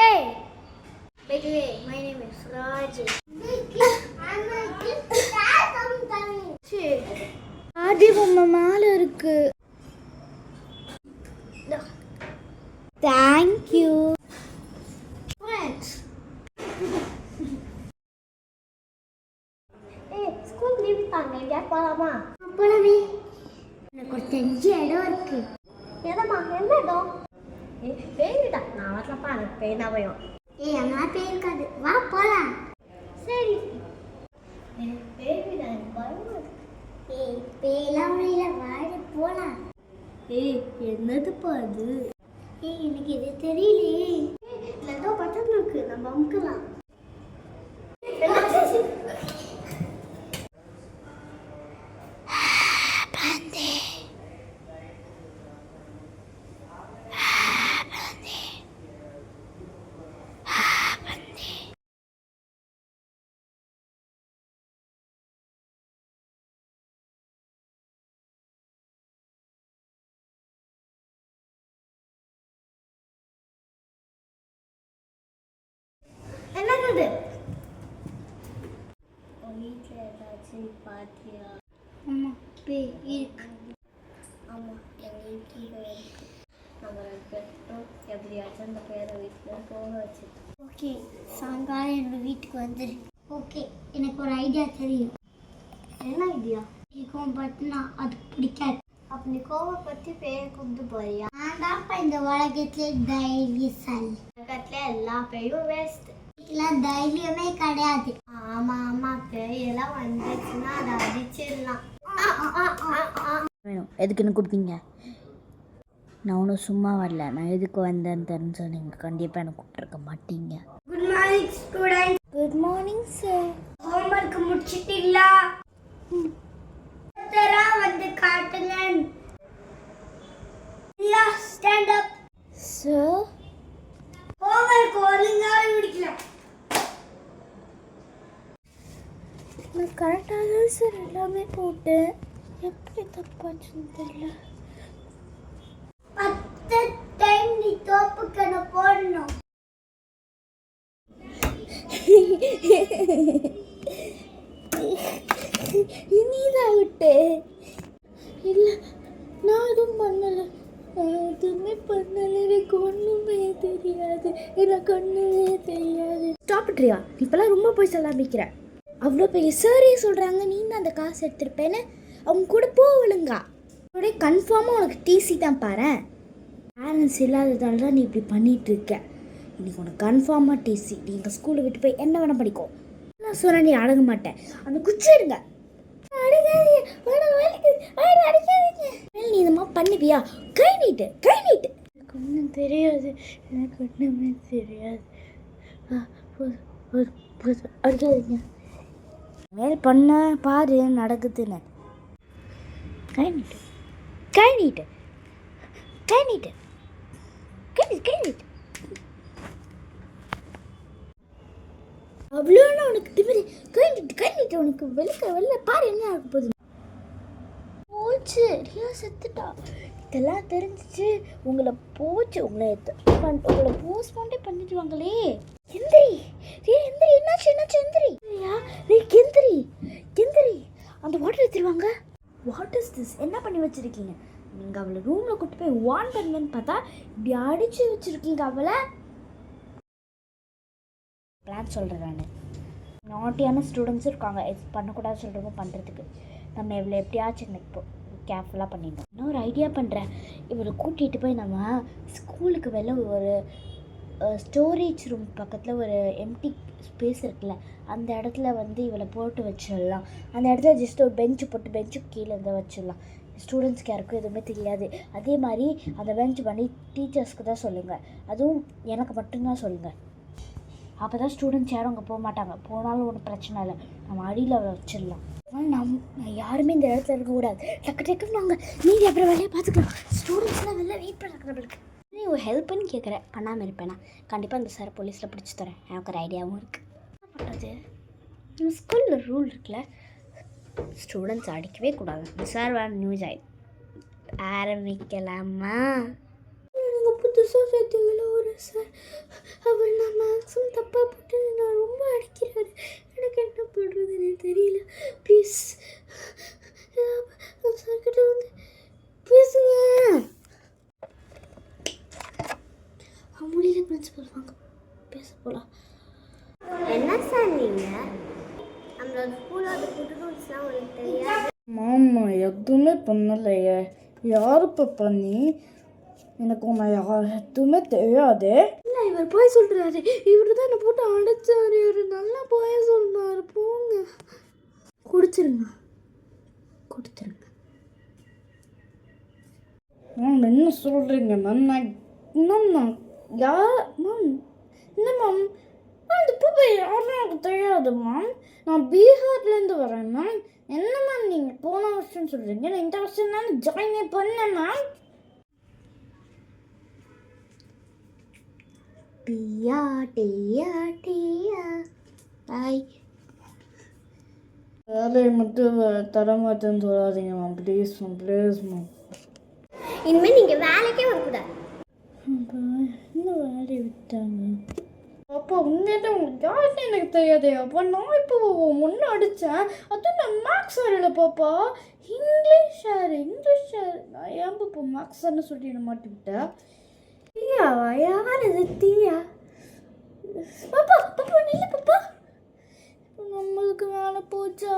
Hey, by the way, my name is Raj. ஆடி பொம்மை மேலே இருக்கு. தேங்க்யூ. ஸ்கூல் லீவ் தாங்க, எங்கேயா போகலாமா? போகலாமே. எனக்கு ஒரு தெரிஞ்ச இடம் இருக்கு. எதம்மா, எந்த இடம்? பேருடா, நான் வரலப்பா, எனக்கு பேர் தான் பயம். அம்மா பேர் இருக்காது, வா போகலாம். சரி. பேருடா, எனக்கு பயம். பேலாம் வழியில வாடி போகலாம். என்னதுப்பா அது? எனக்கு இது தெரியலையே. இல்லை ஏதோ பக்கத்தில் இருக்கு, நம்ம அமுக்கலாம். என்னது? வீட்டில் ஏதாச்சும் பார்த்தியா? ஆமாம், பேய் இருக்கு. ஆமாம், எங்கள் வீட்டில் இருக்கு. நம்ம ரெண்டு பேரும் எப்படியாச்சும் அந்த பேரை வீட்டில் போக வச்சுருக்கோம். ஓகே, சாயங்காலம் என்னோடய வீட்டுக்கு வந்துடு. ஓகே, எனக்கு ஒரு ஐடியா தெரியும். என்ன ஐடியா? கோவம் பார்த்தினா அதுக்கு பிடிக்காது. அப்போ நீ கோவம் பற்றி பேரை கூப்பிட்டு போறியா? நான் தான்ப்பா இந்த உலகத்தில் தைரியசாலி. உலகத்தில் எல்லா பேயும் வேஸ்ட். இதெல்லாம் தைரியமே கிடையாது. ஆமா ஆமா, பேயெல்லாம் வந்துச்சுன்னா அதை அடிச்சிடலாம். வேணும், எதுக்குன்னு கூப்பிட்டீங்க? நான் ஒன்றும் சும்மா வரல. நான் எதுக்கு வந்தேன்னு தெரிஞ்சு நீங்கள் கண்டிப்பாக எனக்கு கூப்பிட்ருக்க மாட்டீங்க. Good morning student. Good morning sir. Homework முடிச்சிட்டீங்களா? வந்து காட்டுங்க. Stand up sir. ஹோம்வொர்க் ஒழுங்கா முடிக்கல. நான் கரெக்டாக தான் சார் எல்லாமே போட்டேன். எப்படி தப்பாச்சுன்னு தெரியல. 10 டைம் நீ தோப்புக்கண போடணும். நீதான் விட்டு. இல்லை, நான் எதுவும் பண்ணலை. எதுவுமே பண்ணலை. எனக்கு ஒன்றுமே தெரியாது. எனக்கு ஒன்றுமே தெரியாது. சாப்பிட்றியா? இப்போலாம் ரொம்ப போய் சொல்லாமிக்கிற. அவ்வளோ பெரிய சாரே சொல்கிறாங்க நீ தான் அந்த காசு எடுத்துருப்பேன்னு. அவங்க கூட போவலுங்க. அப்படியே கன்ஃபார்மாக உனக்கு டிசி தான் பாரு. பேரண்ட்ஸ் இல்லாததால தான் நீ இப்படி பண்ணிகிட்ருக்க. இன்றைக்கி உனக்கு கன்ஃபார்மாக டிசி. நீ எங்கள் ஸ்கூலை விட்டு போய் என்ன வேணால் படிக்கும். நான் சொன்னேன் நீ அடங்க மாட்டேன். அந்த குச்சி எடுங்க. நீ இந்த மாதிரி பண்ணுவியா? கை நீட்டு, கை நீட்டு. எனக்கு ஒன்றும் தெரியாது. எனக்கு ஒன்றுமே தெரியாது. அடிக்காதீங்க. மேல் பண்ண பாரு நடக்குதுன்னு. கை நீட்டு, கை நீட்டு, கை நீட்டு, கை நீட்டு, கை நீட்டு. அவ்வளோன்னு உனக்கு திமிரி. கை நீட்டு, கை நீட்டு. உனக்கு வெளில பாரு என்ன ஆக போகுது. போச்சு, ரியா செத்துட்டா. இதெல்லாம் தெரிஞ்சிச்சு உங்களை போச்சு. உங்களை போஸ்ட்மார்ட்டே பண்ணிடுவாங்களே. எந்திரி ரியா, எந்திரி. என்னாச்சு என்னாச்சு? எந்திரி ரியா, எந்திரி எந்திரி. அந்த வாட்டர் எடுத்துருவாங்க. What is this? என்ன பண்ணி வச்சுருக்கீங்க நீங்கள்? அவளை ரூமில் கூட்டு போய் வார்ன் பண்ணுங்கன்னு பார்த்தா இப்படி அடித்து வச்சுருக்கீங்க அவளை. பிளான் சொல்கிறேன் நான். நாட்டியான ஸ்டூடெண்ட்ஸும் இருக்காங்க. இது பண்ணக்கூடாது சொல்கிறவங்க பண்ணுறதுக்கு. நம்ம இவளை எப்படியாச்சும் இப்போ கேர்ஃபுல்லாக பண்ணிடணும். நான் ஒரு ஐடியா பண்ணுறேன். இவளை கூட்டிகிட்டு போய் நம்ம ஸ்கூலுக்கு வெளில ஒரு ஸ்டோரேஜ் ரூம் பக்கத்தில் ஒரு எம்டி ஸ்பேஸ் இருக்குல்ல, அந்த இடத்துல இவளை போட்டு வச்சிடலாம். அந்த இடத்துல ஜஸ்ட் ஒரு பெஞ்சு போட்டு பெஞ்சுக்கு கீழே இருந்து வச்சிடலாம். ஸ்டூடெண்ட்ஸ்க்கு யாருக்கும் எதுவுமே தெரியாது. அதே மாதிரி அந்த பெஞ்ச் பண்ணி டீச்சர்ஸ்க்கு தான் சொல்லுங்கள். அதுவும் எனக்கு மட்டும்தான் சொல்லுங்கள். அப்போ தான் ஸ்டூடெண்ட்ஸ் யாரும் அங்கே போக மாட்டாங்க. போனாலும் ஒன்றும் பிரச்சனை இல்லை. நம்ம அடியில் அவளை வச்சிடலாம். ஆனால் யாருமே இந்த இடத்துல இருக்கக்கூடாது. டக்கு டக்குன்னு நாங்கள் நீங்கள் அப்புறம் வேலையை பார்த்துக்கலாம். ஸ்டூடெண்ட்ஸ்லாம் வெளில வெயிட் பண்ணுறதுக்கு. நீ ஒரு ஹெல்ப்புன்னு கேட்குறேன், பண்ணாமல் இருப்பேனா? கண்டிப்பாக அந்த சார் போலீஸில் பிடிச்சி தரேன். எனக்கு ஒரு ஐடியாவும் இருக்குது. என்ன பண்ணுறது? நம்ம ஸ்கூலில் ரூல் இருக்குல்ல, ஸ்டூடெண்ட்ஸ் அடிக்கவே கூடாது. சார் வேறு நியூஸ் ஆரம்பிக்கலாமா? புதுசாக சேர்த்துங்கள ஒரு சார், அவர் நான் மேக்ஸிமம் தப்பாக போட்டு நான் ரொம்ப அடிக்கிறாரு. எனக்கு என்ன பண்ணுறதுன்னு தெரியல. ப்ளீஸ் சார்கிட்ட வந்து பேசுங்க. முடியல பிரின்சிபல், வாங்க பேச போகலாம். என்ன சார் நீங்கள் நம்மளோட ஸ்கூலோட புது ரூல்ஸ்லாம் உங்களுக்கு தெரியாது? மாமா எதுவுமே பண்ணலையே. யாருப்பா பண்ணி? எனக்கு உன்னை எதுவுமே தெரியாது. இல்லை, இவர் போய் சொல்கிறாரு. இவர் தான் என்னை போட்டு அடைச்சாரு. இவர் நல்லா போய் சொன்னார். போங்க, கொடுத்துருங்க. மேம் என்ன சொல்கிறீங்க மேம்? மேம் என்ன மேம்? அந்த பூப்பை யாரும் எனக்கு தெரியாது மேம். நான் பீகார்லேருந்து வரேன் மேம். என்ன மேம் நீங்கள் போன வருஷம் சொல்கிறீங்க? நான் இந்த வருஷம் தான் ஜாயினே பண்ணேன் மேம். டியா டியா டியா பாய். வேலையை மட்டும் தர மாட்டேன்னு சொல்லாதீங்க மேம். Please ma'am. இனிமேல் நீங்கள் வேலைக்கே வரக்கூடாது. இன்னும் வேலையை விட்டாங்க. அப்பா உண்மையிலே உங்களுக்கு யாருன்னு எனக்கு தெரியாது. அப்பா நான் இப்போ ஒன்று அடித்தேன். அதுவும் நான் மேக்ஸ் சாரில் பாப்பா. English sir. நான் ஏன் பாப்பா மேக்ஸ் சார்னு சொல்லி என்ன மாட்டிக்கிட்டேன். தீயாவா? யார் இது தீயா? பாப்பா நில்லு பாப்பா. நம்மளுக்கு வேலை போச்சா?